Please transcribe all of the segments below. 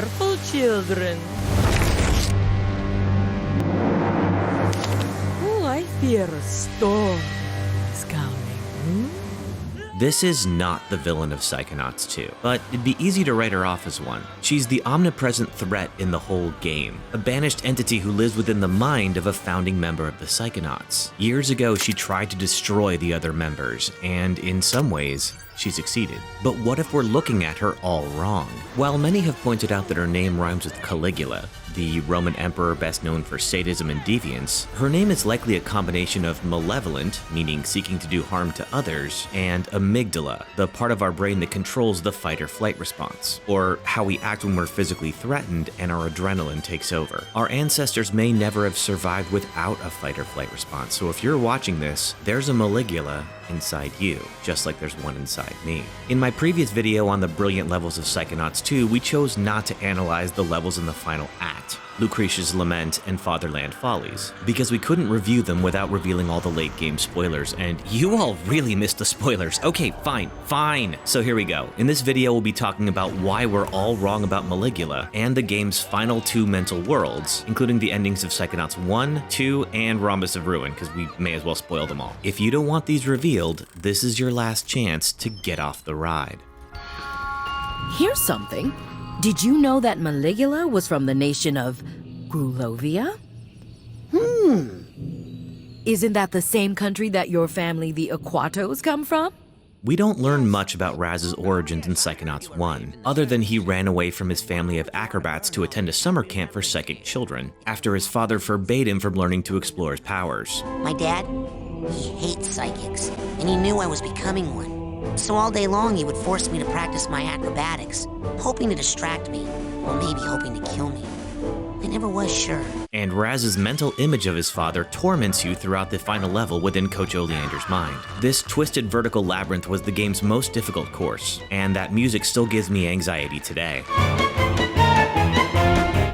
careful, children. Oh, I fear a storm is coming. This is not the villain of Psychonauts 2, but it'd be easy to write her off as one. She's the omnipresent threat in the whole game, a banished entity who lives within the mind of a founding member of the Psychonauts. Years ago, she tried to destroy the other members, and in some ways, she succeeded. But what if we're looking at her all wrong? While many have pointed out that her name rhymes with Caligula, the Roman emperor best known for sadism and deviance, her name is likely a combination of malevolent, meaning seeking to do harm to others, and amygdala, the part of our brain that controls the fight or flight response, or how we act when we're physically threatened and our adrenaline takes over. Our ancestors may never have survived without a fight or flight response, so if you're watching this, there's a Maligula inside you, just like there's one inside me. In my previous video on the brilliant levels of Psychonauts 2, we chose not to analyze the levels in the final act, Lucrecia's Lament and Fatherland Follies, because we couldn't review them without revealing all the late game spoilers, and you all really missed the spoilers. Okay, fine. So here we go. In this video, we'll be talking about why we're all wrong about Maligula and the game's final 2 mental worlds, including the endings of Psychonauts 1, 2, and Rhombus of Ruin, because we may as well spoil them all. If you don't want these revealed, this is your last chance to get off the ride. Here's something. Did you know that Maligula was from the nation of Grulovia? Isn't that the same country that your family, the Aquatos, come from? We don't learn much about Raz's origins in Psychonauts 1, other than he ran away from his family of acrobats to attend a summer camp for psychic children, after his father forbade him from learning to explore his powers. My dad, he hates psychics, and he knew I was becoming one. So all day long he would force me to practice my acrobatics, hoping to distract me, or maybe hoping to kill me. I never was sure. And Raz's mental image of his father torments you throughout the final level within Coach Oleander's mind. This twisted vertical labyrinth was the game's most difficult course, and that music still gives me anxiety today.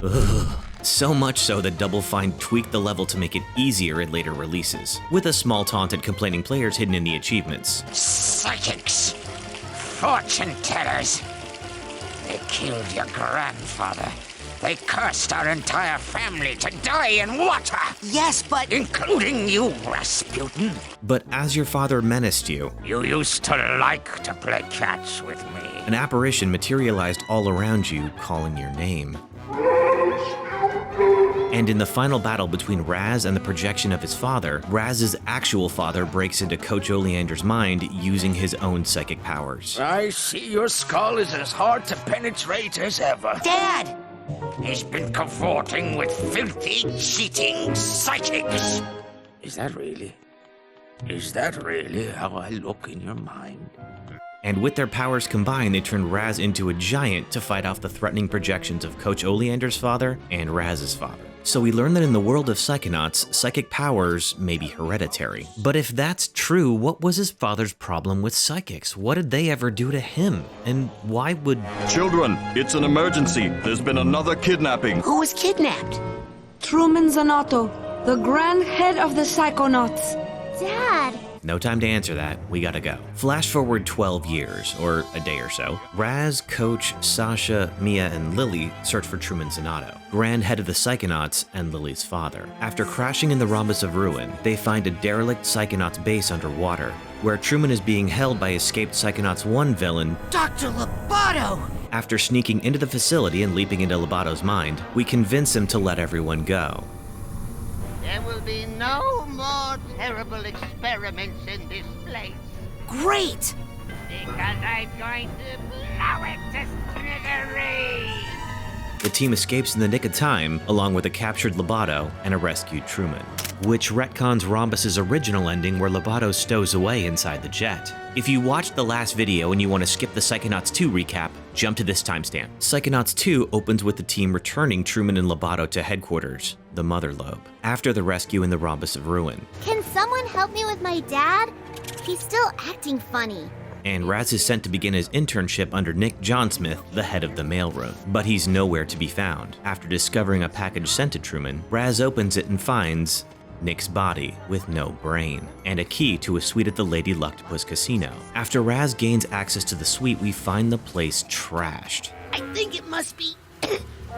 Ugh. So much so that Double Fine tweaked the level to make it easier in later releases, with a small taunt at complaining players hidden in the achievements. Psychics, fortune tellers, they killed your grandfather. They cursed our entire family to die in water. Yes, but... Including you, Rasputin. But as your father menaced you, You used to like to play catch with me. an apparition materialized all around you, calling your name. And in the final battle between Raz and the projection of his father, Raz's actual father breaks into Coach Oleander's mind using his own psychic powers. I see your skull is as hard to penetrate as ever. Dad! He's been cavorting with filthy, cheating psychics. Is that really how I look in your mind? And with their powers combined, they turned Raz into a giant to fight off the threatening projections of Coach Oleander's father and Raz's father. So we learn that in the world of Psychonauts, psychic powers may be hereditary. But if that's true, what was his father's problem with psychics? What did they ever do to him? And why would... Children, it's an emergency. There's been another kidnapping. Who was kidnapped? Truman Zanotto, the grand head of the Psychonauts. Dad! No time to answer that, we gotta go. Flash forward 12 years, or a day or so. Raz, Coach, Sasha, Mia, and Lily search for Truman Zanotto, grand head of the Psychonauts and Lily's father. After crashing in the Rhombus of Ruin, they find a derelict Psychonauts base underwater, where Truman is being held by escaped Psychonauts 1 villain, Dr. Lobato! After sneaking into the facility and leaping into Lobato's mind, we convince him to let everyone go. There will be no more terrible experiments in this place. Great! Because I'm going to blow it to smithereens! The team escapes in the nick of time, along with a captured Lobato and a rescued Truman, which retcons Rhombus's original ending where Lobato stows away inside the jet. If you watched the last video and you want to skip the Psychonauts 2 recap, jump to this timestamp. Psychonauts 2 opens with the team returning Truman and Lobato to headquarters, the Mother Lobe, after the rescue in the Rhombus of Ruin. Can someone help me with my dad? He's still acting funny. And Raz is sent to begin his internship under Nick Johnsmith, the head of the mailroom. But he's nowhere to be found. After discovering a package sent to Truman, Raz opens it and finds Nick's body with no brain, and a key to a suite at the Lady Luctopus Casino. After Raz gains access to the suite, we find the place trashed. I think it must be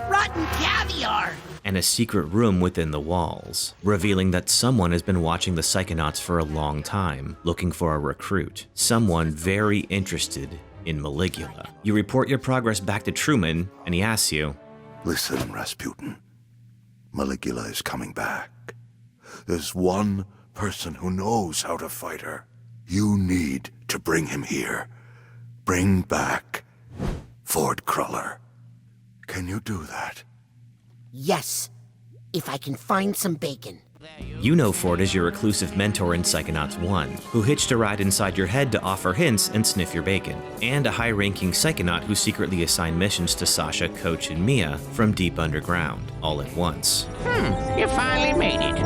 Rotten caviar! and a secret room within the walls, revealing that someone has been watching the Psychonauts for a long time, looking for a recruit. Someone very interested in Maligula. You report your progress back to Truman, and he asks you, Listen, Rasputin. Maligula is coming back. There's one person who knows how to fight her. You need to bring him here. Bring back Ford Cruller. Can you do that? Yes, if I can find some bacon. You know Ford is your reclusive mentor in Psychonauts 1, who hitched a ride inside your head to offer hints and sniff your bacon, and a high-ranking Psychonaut who secretly assigned missions to Sasha, Coach, and Mia from deep underground, all at once. You finally made it.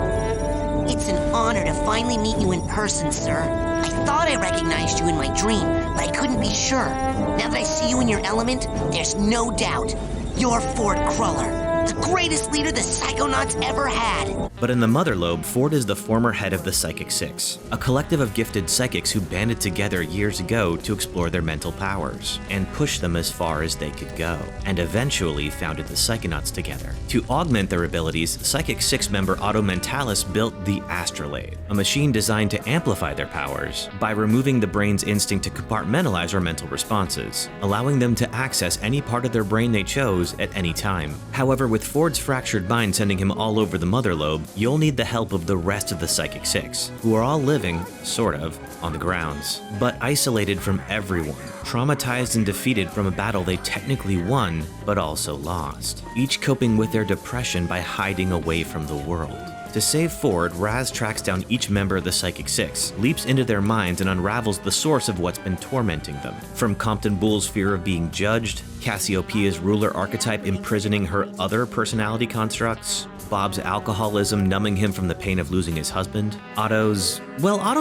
It's an honor to finally meet you in person, sir. I thought I recognized you in my dream, but I couldn't be sure. Now that I see you in your element, there's no doubt. You're Ford Cruller, the greatest leader the Psychonauts ever had. But in the Mother Lobe, Ford is the former head of the Psychic Six, a collective of gifted psychics who banded together years ago to explore their mental powers and push them as far as they could go, and eventually founded the Psychonauts together. To augment their abilities, Psychic Six member Otto Mentalis built the Astrolabe, a machine designed to amplify their powers by removing the brain's instinct to compartmentalize our mental responses, allowing them to access any part of their brain they chose at any time. However, with Ford's fractured mind sending him all over the Mother Lobe, you'll need the help of the rest of the Psychic Six, who are all living, sort of, on the grounds, but isolated from everyone, traumatized and defeated from a battle they technically won, but also lost, each coping with their depression by hiding away from the world. To save Ford, Raz tracks down each member of the Psychic Six, leaps into their minds, and unravels the source of what's been tormenting them. From Compton Bull's fear of being judged, Cassiopeia's ruler archetype imprisoning her other personality constructs, Bob's alcoholism numbing him from the pain of losing his husband, Otto's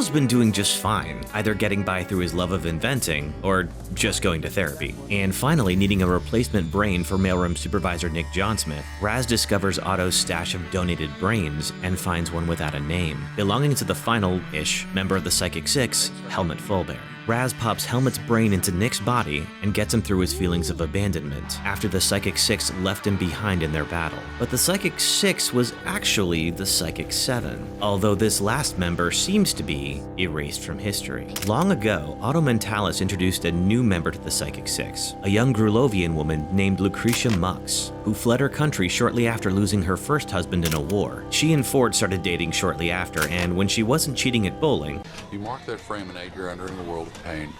been doing just fine, either getting by through his love of inventing, or just going to therapy. And finally, needing a replacement brain for mailroom supervisor Nick Johnsmith, Raz discovers Otto's stash of donated brains and finds one without a name, belonging to the final-ish member of the Psychic Six, Helmut Fulbear. Raz pops Helmut's brain into Nick's body and gets him through his feelings of abandonment after the Psychic Six left him behind in their battle. But the Psychic Six was actually the Psychic Seven, although this last member seems to be erased from history. Long ago, Otto Mentalis introduced a new member to the Psychic Six, a young Grulovian woman named Lucrecia Mux, who fled her country shortly after losing her first husband in a war. She and Ford started dating shortly after, and when she wasn't cheating at bowling, You mark that frame and 8, you're entering the world of pain.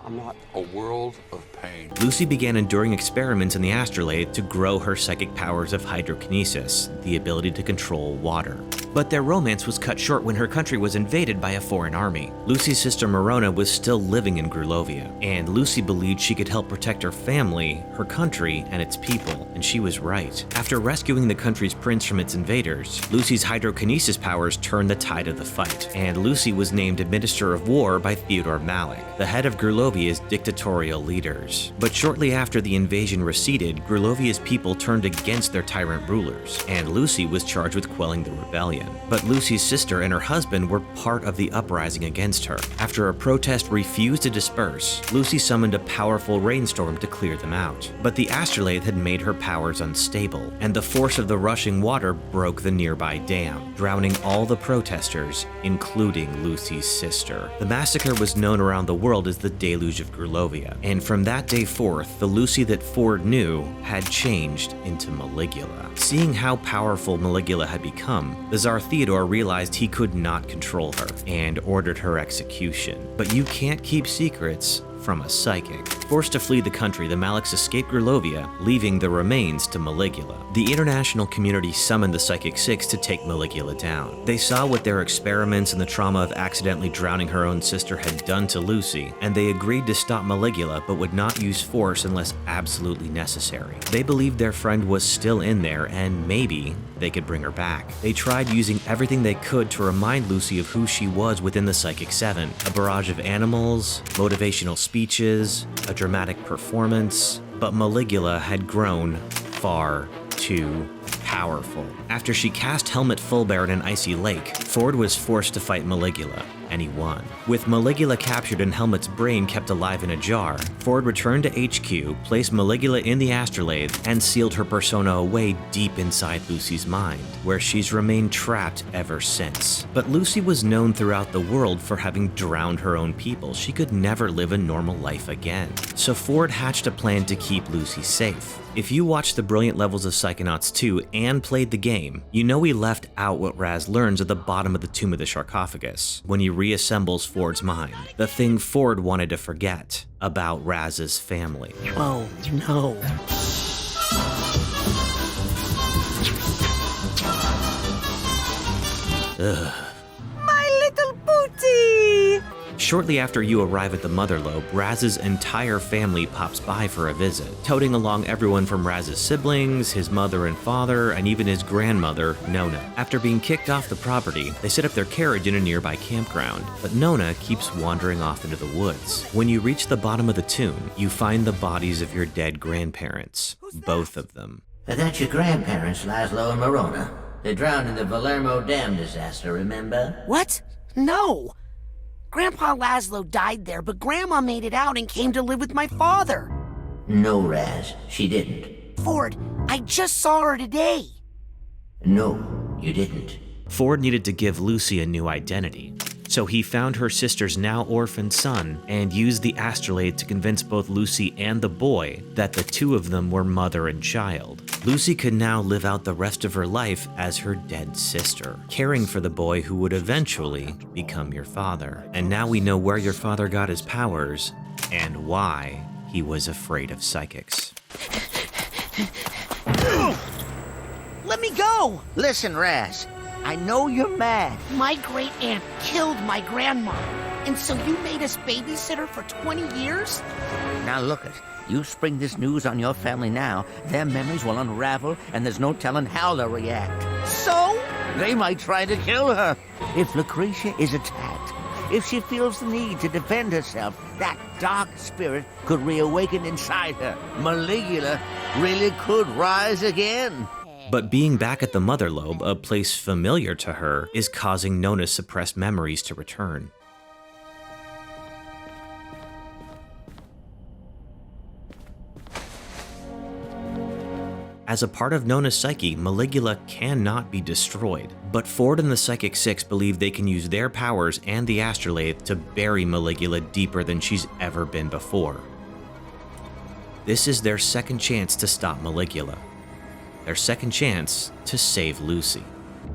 I'm not. A world of pain. Lucy began enduring experiments in the Astrolabe to grow her psychic powers of hydrokinesis, the ability to control water. But their romance was cut short when her country was invaded by a foreign army. Lucy's sister Morona was still living in Grulovia, and Lucy believed she could help protect her family, her country, and its people, and she was right. After rescuing the country's prince from its invaders, Lucy's hydrokinesis powers turned the tide of the fight, and Lucy was named Administrator of War by Theodore Malik, the head of Grulovia's dictatorial leaders. But shortly after the invasion receded, Grulovia's people turned against their tyrant rulers, and Lucy was charged with quelling the rebellion. But Lucy's sister and her husband were part of the uprising against her. After a protest refused to disperse, Lucy summoned a powerful rainstorm to clear them out. But the Astrolabe had made her powers unstable, and the force of the rushing water broke the nearby dam, drowning all the protesters, including Lucy's sister. The massacre was known around the world as the Deluge of Grulovia, and from that day forth, the Lucy that Ford knew had changed into Maligula. Seeing how powerful Maligula had become, the Tsar Theodore realized he could not control her and ordered her execution. But you can't keep secrets from a psychic. Forced to flee the country, the Maliks escaped Grulovia, leaving the remains to Maligula. The international community summoned the Psychic Six to take Maligula down. They saw what their experiments and the trauma of accidentally drowning her own sister had done to Lucy, and they agreed to stop Maligula but would not use force unless absolutely necessary. They believed their friend was still in there and maybe they could bring her back. They tried using everything they could to remind Lucy of who she was within the Psychic Seven. A barrage of animals, motivational speeches, a dramatic performance, but Maligula had grown far too powerful. After she cast Helmut Fulbear in an icy lake, Ford was forced to fight Maligula. and he won. With Maligula captured and Helmut's brain kept alive in a jar, Ford returned to HQ, placed Maligula in the astrolabe, and sealed her persona away deep inside Lucy's mind, where she's remained trapped ever since. But Lucy was known throughout the world for having drowned her own people. She could never live a normal life again. So Ford hatched a plan to keep Lucy safe. If you watched the brilliant levels of Psychonauts 2 and played the game, you know he left out what Raz learns at the bottom of the tomb of the Sharkophagus, when he reassembles Ford's mind. The thing Ford wanted to forget about Raz's family. Oh, no. Ugh. My little booty! Shortly after you arrive at the Mother Lobe, Raz's entire family pops by for a visit, toting along everyone from Raz's siblings, his mother and father, and even his grandmother, Nona. After being kicked off the property, they set up their carriage in a nearby campground, but Nona keeps wandering off into the woods. When you reach the bottom of the tomb, you find the bodies of your dead grandparents, both of them. That's your grandparents, Laszlo and Marona. They drowned in the Palermo Dam disaster, remember? What? No! Grandpa Laszlo died there, but Grandma made it out and came to live with my father. No, Raz, she didn't. Ford, I just saw her today. No, you didn't. Ford needed to give Lucy a new identity, so he found her sister's now orphaned son and used the astrolabe to convince both Lucy and the boy that the two of them were mother and child. Lucy could now live out the rest of her life as her dead sister, caring for the boy who would eventually become your father. And now we know where your father got his powers and why he was afraid of psychics. Let me go! Listen, Raz, I know you're mad. My great aunt killed my grandma, and so you made us babysitter for 20 years? Now look it. You spring this news on your family now, their memories will unravel, and there's no telling how they'll react. So? They might try to kill her. If Lucrecia is attacked, if she feels the need to defend herself, that dark spirit could reawaken inside her. Maligula really could rise again. But being back at the Mother Lobe, a place familiar to her, is causing Nona's suppressed memories to return. As a part of Nona's psyche, Maligula cannot be destroyed, but Ford and the Psychic Six believe they can use their powers and the astrolabe to bury Maligula deeper than she's ever been before. This is their second chance to stop Maligula. Their second chance to save Lucy.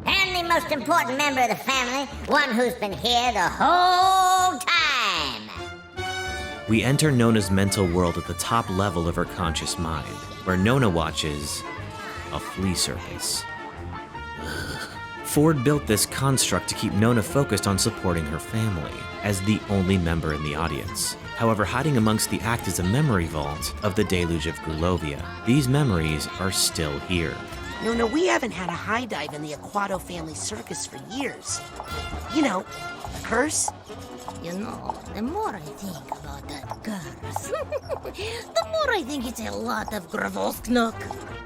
And the most important member of the family, one who's been here the whole time. We enter Nona's mental world at the top level of her conscious mind, where Nona watches a flea circus. Ford built this construct to keep Nona focused on supporting her family, as the only member in the audience. However, hiding amongst the act is a memory vault of the Deluge of Grulovia. These memories are still here. No, we haven't had a high dive in the Aquato family circus for years. You know, curse. You know, the more I think about that curse, the more I think it's a lot of Gravosknuk.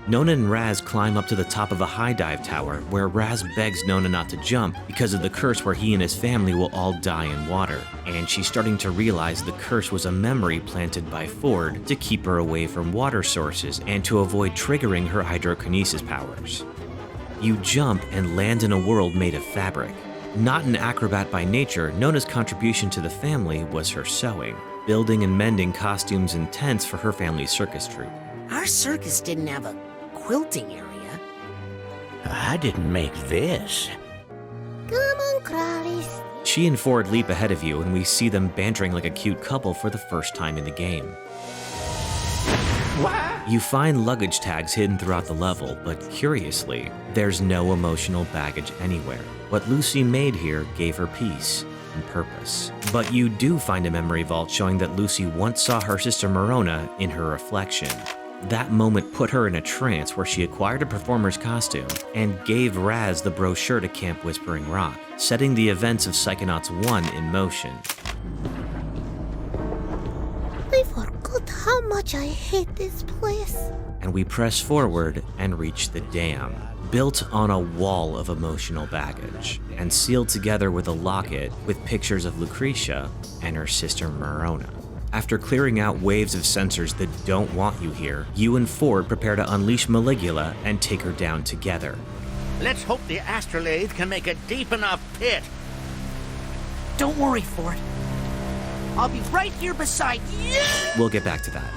Nona and Raz climb up to the top of a high dive tower, where Raz begs Nona not to jump because of the curse where he and his family will all die in water. And she's starting to realize the curse was a memory planted by Ford to keep her away from water sources and to avoid triggering her hydrokinesis powers. You jump and land in a world made of fabric. Not an acrobat by nature, Nona's contribution to the family was her sewing, building and mending costumes and tents for her family's circus troupe. Our circus didn't have a quilting area. I didn't make this. Come on, Crawlies. She and Ford leap ahead of you, and we see them bantering like a cute couple for the first time in the game. What? You find luggage tags hidden throughout the level, but curiously, there's no emotional baggage anywhere. What Lucy made here gave her peace and purpose. But you do find a memory vault showing that Lucy once saw her sister Marona in her reflection. That moment put her in a trance where she acquired a performer's costume and gave Raz the brochure to Camp Whispering Rock, setting the events of Psychonauts 1 in motion. I forgot how much I hate this place. And we press forward and reach the dam, built on a wall of emotional baggage, and sealed together with a locket with pictures of Lucrecia and her sister Marona. After clearing out waves of sensors that don't want you here, you and Ford prepare to unleash Maligula and take her down together. Let's hope the astrolabe can make a deep enough pit. Don't worry, Ford. I'll be right here beside you! We'll get back to that.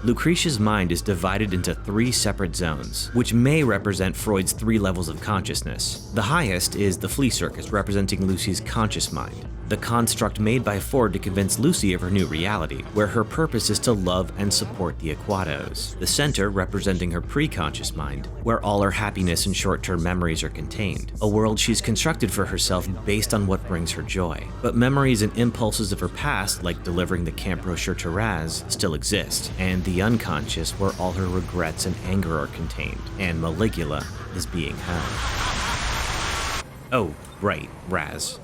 Lucrecia's mind is divided into 3 separate zones, which may represent Freud's 3 levels of consciousness. The highest is the flea circus, representing Lucy's conscious mind, the construct made by Ford to convince Lucy of her new reality, where her purpose is to love and support the Aquatos. The center, representing her pre-conscious mind, where all her happiness and short-term memories are contained, a world she's constructed for herself based on what brings her joy. But memories and impulses of her past, like delivering the camp brochure to Raz, still exist, and the unconscious, where all her regrets and anger are contained, and Maligula is being held. Oh, right, Raz.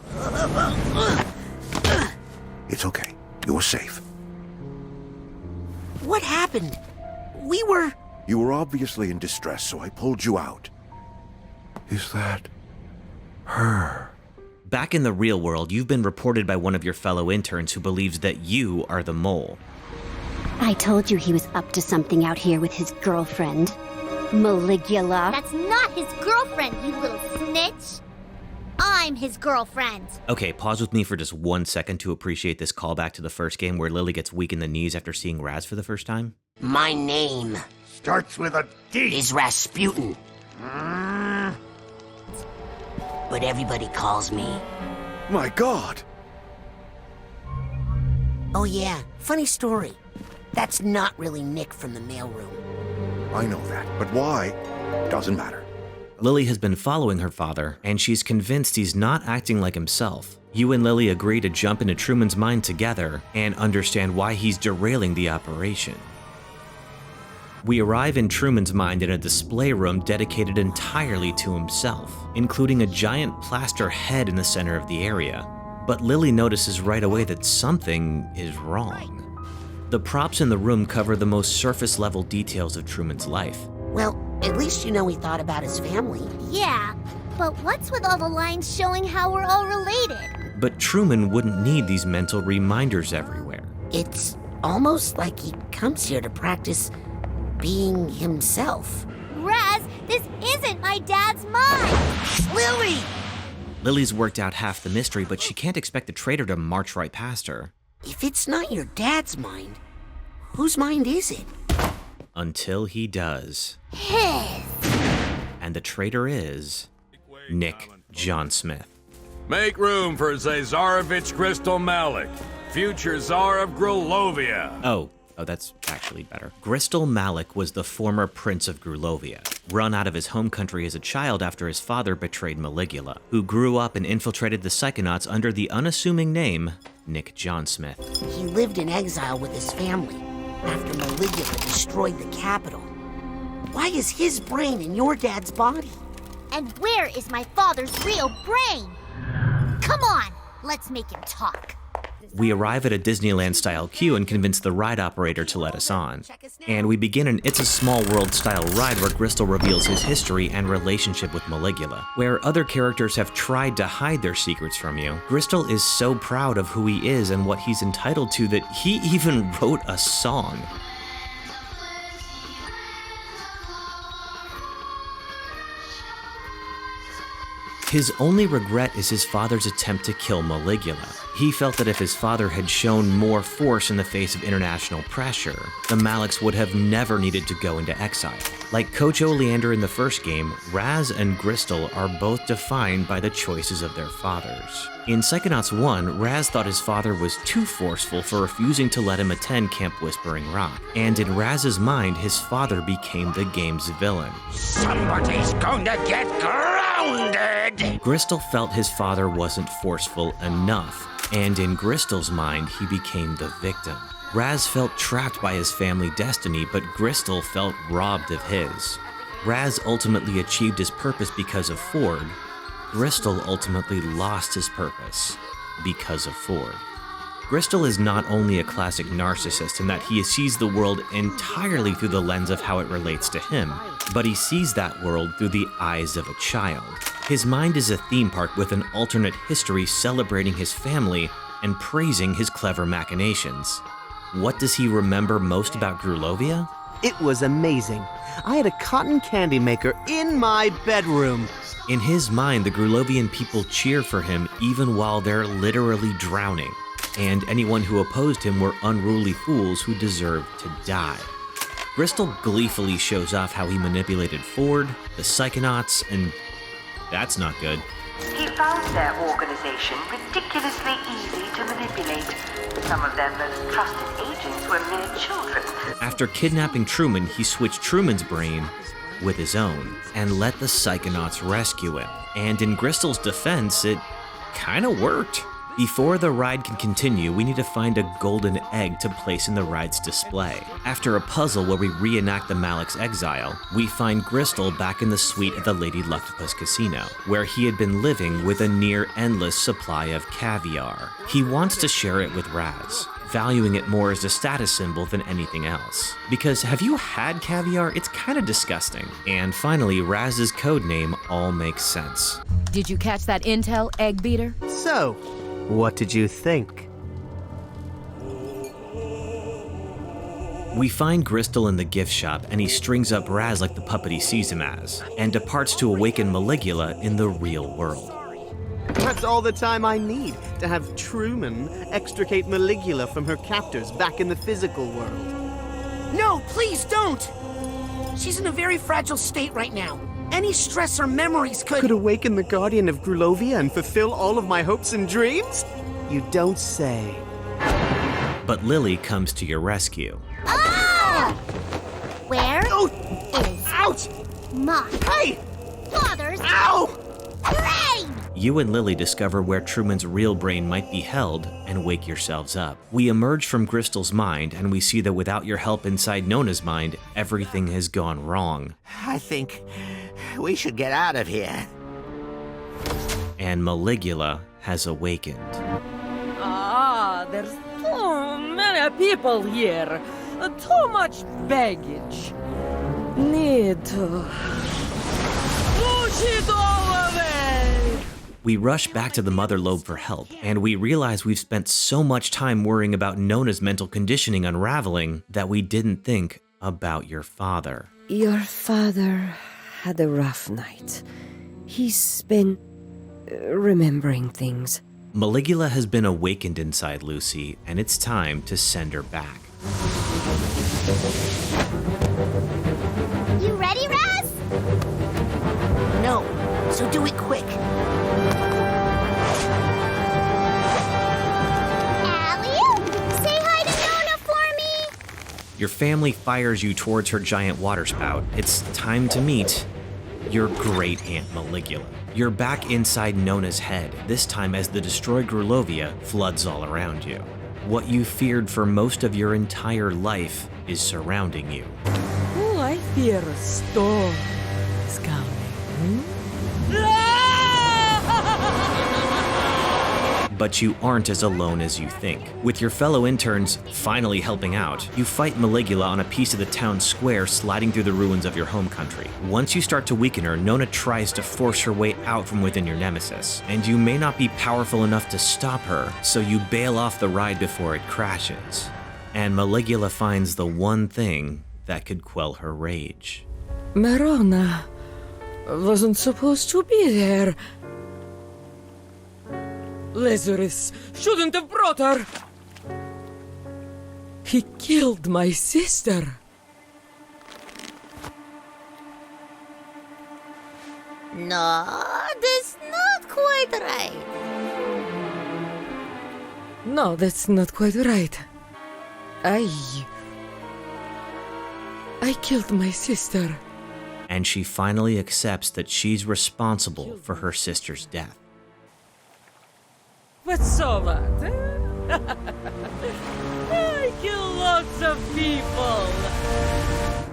It's okay. You're safe. What happened? We were... You were obviously in distress, so I pulled you out. Is that... her? Back in the real world, you've been reported by one of your fellow interns who believes that you are the mole. I told you he was up to something out here with his girlfriend, Maligula. That's not his girlfriend, you little snitch. I'm his girlfriend. Okay, pause with me for just 1 second to appreciate this callback to the first game where Lily gets weak in the knees after seeing Raz for the first time. My name starts with a D. Is Rasputin. But everybody calls me... My God! Oh yeah, funny story. That's not really Nick from the mailroom. I know that, but why? Doesn't matter. Lily has been following her father, and she's convinced he's not acting like himself. You and Lily agree to jump into Truman's mind together and understand why he's derailing the operation. We arrive in Truman's mind in a display room dedicated entirely to himself, including a giant plaster head in the center of the area. But Lily notices right away that something is wrong. The props in the room cover the most surface-level details of Truman's life. Well, at least you know he thought about his family. Yeah, but what's with all the lines showing how we're all related? But Truman wouldn't need these mental reminders everywhere. It's almost like he comes here to practice being himself. Raz, this isn't my dad's mind! Lily! Lily's worked out half the mystery, but she can't expect the traitor to march right past her. If it's not your dad's mind, whose mind is it? Until he does. His! And the traitor is... Nick John Smith. Make room for Zazarovich Crystal Malik, future Tsar of Grulovia. Oh, that's actually better. Crystal Malik was the former Prince of Grulovia, run out of his home country as a child after his father betrayed Maligula, who grew up and infiltrated the Psychonauts under the unassuming name Nick John Smith. He lived in exile with his family after Maligula destroyed the capital. Why is his brain in your dad's body? And where is my father's real brain? Come on, let's make him talk. We arrive at a Disneyland-style queue and convince the ride operator to let us on. And we begin an It's a Small World-style ride where Gristle reveals his history and relationship with Maligula. Where other characters have tried to hide their secrets from you, Gristle is so proud of who he is and what he's entitled to that he even wrote a song. His only regret is his father's attempt to kill Maligula. He felt that if his father had shown more force in the face of international pressure, the Maliks would have never needed to go into exile. Like Coach Oleander in the first game, Raz and Gristle are both defined by the choices of their fathers. In Psychonauts 1, Raz thought his father was too forceful for refusing to let him attend Camp Whispering Rock, and in Raz's mind, his father became the game's villain. Somebody's going to get grounded! Gristle felt his father wasn't forceful enough, and in Gristle's mind, he became the victim. Raz felt trapped by his family destiny, but Gristle felt robbed of his. Raz ultimately achieved his purpose because of Ford. Gristle ultimately lost his purpose because of Ford. Gristle is not only a classic narcissist in that he sees the world entirely through the lens of how it relates to him, but he sees that world through the eyes of a child. His mind is a theme park with an alternate history celebrating his family and praising his clever machinations. What does he remember most about Grulovia? It was amazing. I had a cotton candy maker in my bedroom. In his mind, the Grulovian people cheer for him even while they're literally drowning, and anyone who opposed him were unruly fools who deserved to die. Gristle gleefully shows off how he manipulated Ford, the Psychonauts, and that's not good. He found their organization ridiculously easy to manipulate. Some of their most trusted agents were mere children. After kidnapping Truman, he switched Truman's brain with his own and let the Psychonauts rescue him. And in Gristle's defense, it kinda worked. Before the ride can continue, we need to find a golden egg to place in the ride's display. After a puzzle where we reenact the Malik's exile, we find Gristle back in the suite at the Lady Luctopus Casino, where he had been living with a near-endless supply of caviar. He wants to share it with Raz, valuing it more as a status symbol than anything else. Because have you had caviar? It's kinda disgusting. And finally, Raz's codename all makes sense. Did you catch that intel, Egg Beater? So, what did you think? We find Gristle in the gift shop, and he strings up Raz like the puppet he sees him as, and departs to awaken Maligula in the real world. That's all the time I need to have Truman extricate Maligula from her captors back in the physical world. No, please don't! She's in a very fragile state right now. Any stress or memories could awaken the guardian of Grulovia and fulfill all of my hopes and dreams? You don't say. But Lily comes to your rescue. Ah! Where is Ouch! my father's brain? You and Lily discover where Truman's real brain might be held and wake yourselves up. We emerge from Gristle's mind and we see that without your help inside Nona's mind, everything has gone wrong. I think we should get out of here. And Maligula has awakened. Ah, there's too many people here. Too much baggage. Need to push it all away. We rush back to the Mother Lobe for help, and we realize we've spent so much time worrying about Nona's mental conditioning unraveling that we didn't think about your father. Your father had a rough night. He's been remembering things. Maligula has been awakened inside Lucy, and it's time to send her back. You ready, Raz? No, so do it quick. Say hi to Nona for me. Your family fires you towards her giant waterspout. It's time to meet your great Aunt Maligula. You're back inside Nona's head, this time as the destroyed Grulovia floods all around you. What you feared for most of your entire life is surrounding you. Oh, I fear a storm is coming. But you aren't as alone as you think. With your fellow interns finally helping out, you fight Maligula on a piece of the town square sliding through the ruins of your home country. Once you start to weaken her, Nona tries to force her way out from within your nemesis, and you may not be powerful enough to stop her, so you bail off the ride before it crashes. And Maligula finds the one thing that could quell her rage. Marona wasn't supposed to be there. Lazarus shouldn't have brought her. He killed my sister. No, that's not quite right. No, that's not quite right. I killed my sister. And she finally accepts that she's responsible for her sister's death. What's so bad? I kill lots of people.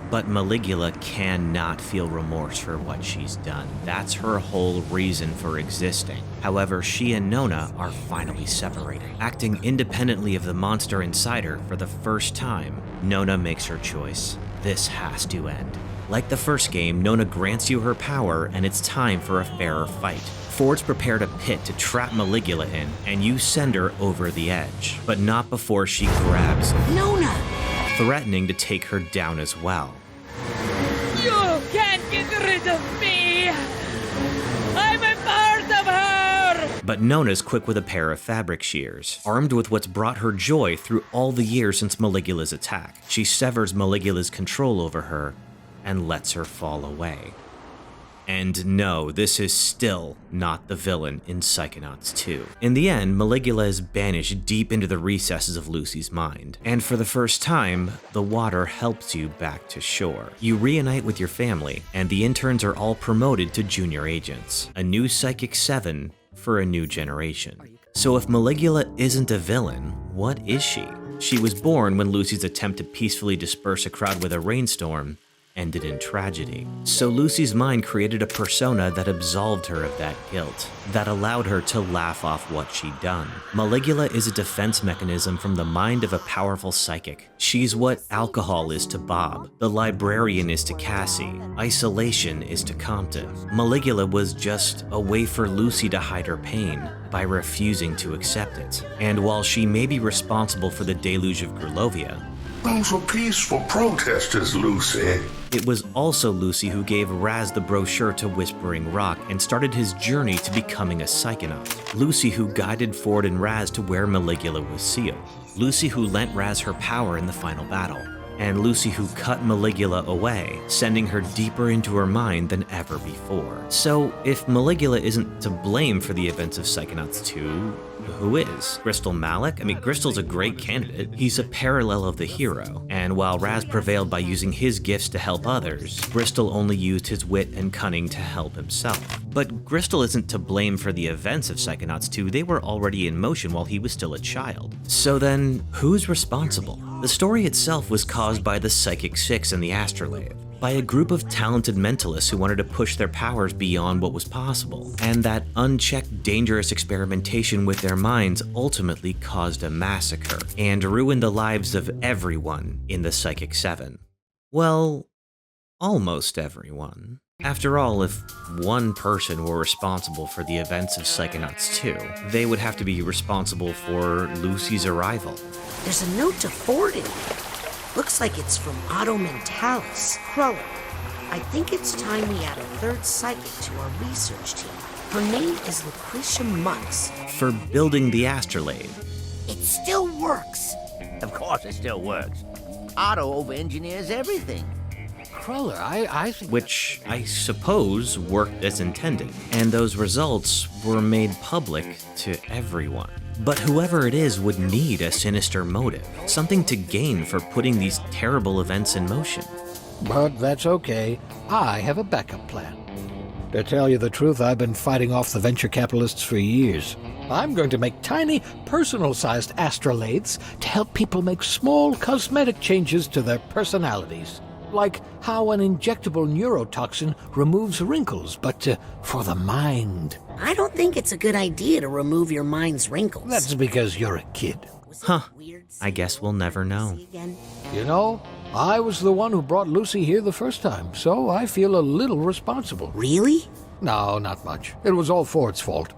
But Maligula cannot feel remorse for what she's done. That's her whole reason for existing. However, she and Nona are finally separated. Acting independently of the monster inside her for the first time, Nona makes her choice. This has to end. Like the first game, Nona grants you her power, and it's time for a fairer fight. Ford's prepared a pit to trap Maligula in, and you send her over the edge. But not before she grabs Nona! threatening to take her down as well. You can't get rid of me! I'm a part of her! But Nona's quick with a pair of fabric shears. Armed with what's brought her joy through all the years since Maligula's attack, she severs Maligula's control over her and lets her fall away. And no, this is still not the villain in Psychonauts 2. In the end, Maligula is banished deep into the recesses of Lucy's mind, and for the first time, the water helps you back to shore. You reunite with your family, and the interns are all promoted to junior agents. A new Psychic 7 for a new generation. So if Maligula isn't a villain, what is she? She was born when Lucy's attempt to peacefully disperse a crowd with a rainstorm ended in tragedy. So Lucy's mind created a persona that absolved her of that guilt, that allowed her to laugh off what she'd done. Maligula is a defense mechanism from the mind of a powerful psychic. She's what alcohol is to Bob, the librarian is to Cassie, isolation is to Compton. Maligula was just a way for Lucy to hide her pain by refusing to accept it. And while she may be responsible for the deluge of Grulovia, those were peaceful protesters, Lucy. It was also Lucy who gave Raz the brochure to Whispering Rock and started his journey to becoming a Psychonaut. Lucy who guided Ford and Raz to where Maligula was sealed. Lucy who lent Raz her power in the final battle. And Lucy who cut Maligula away, sending her deeper into her mind than ever before. So if Maligula isn't to blame for the events of Psychonauts 2, who is? Crystal Malik? I mean, Crystal's a great candidate. He's a parallel of the hero. And while Raz prevailed by using his gifts to help others, Crystal only used his wit and cunning to help himself. But Crystal isn't to blame for the events of Psychonauts 2. They were already in motion while he was still a child. So then, who's responsible? The story itself was caused by the Psychic Six and the Astrolabe, by a group of talented mentalists who wanted to push their powers beyond what was possible, and that unchecked, dangerous experimentation with their minds ultimately caused a massacre and ruined the lives of everyone in the Psychic 7. Well, almost everyone. After all, if one person were responsible for the events of Psychonauts 2, they would have to be responsible for Lucy's arrival. There's a note to Ford in here. Looks like it's from Otto Mentalis. Cruller, I think it's time we add a third psychic to our research team. Her name is Lucrecia Monks. For building the Astrolabe. It still works. Of course it still works. Otto over-engineers everything. Cruller, I think... Which I suppose worked as intended, and those results were made public to everyone. But whoever it is would need a sinister motive, something to gain for putting these terrible events in motion. But that's okay. I have a backup plan. To tell you the truth, I've been fighting off the venture capitalists for years. I'm going to make tiny, personal-sized astrolabes to help people make small cosmetic changes to their personalities. Like how an injectable neurotoxin removes wrinkles, but for the mind. I don't think it's a good idea to remove your mind's wrinkles. That's because you're a kid. Huh. I guess we'll never know. You know, I was the one who brought Lucy here the first time, so I feel a little responsible. Really? No, not much. It was all Ford's fault.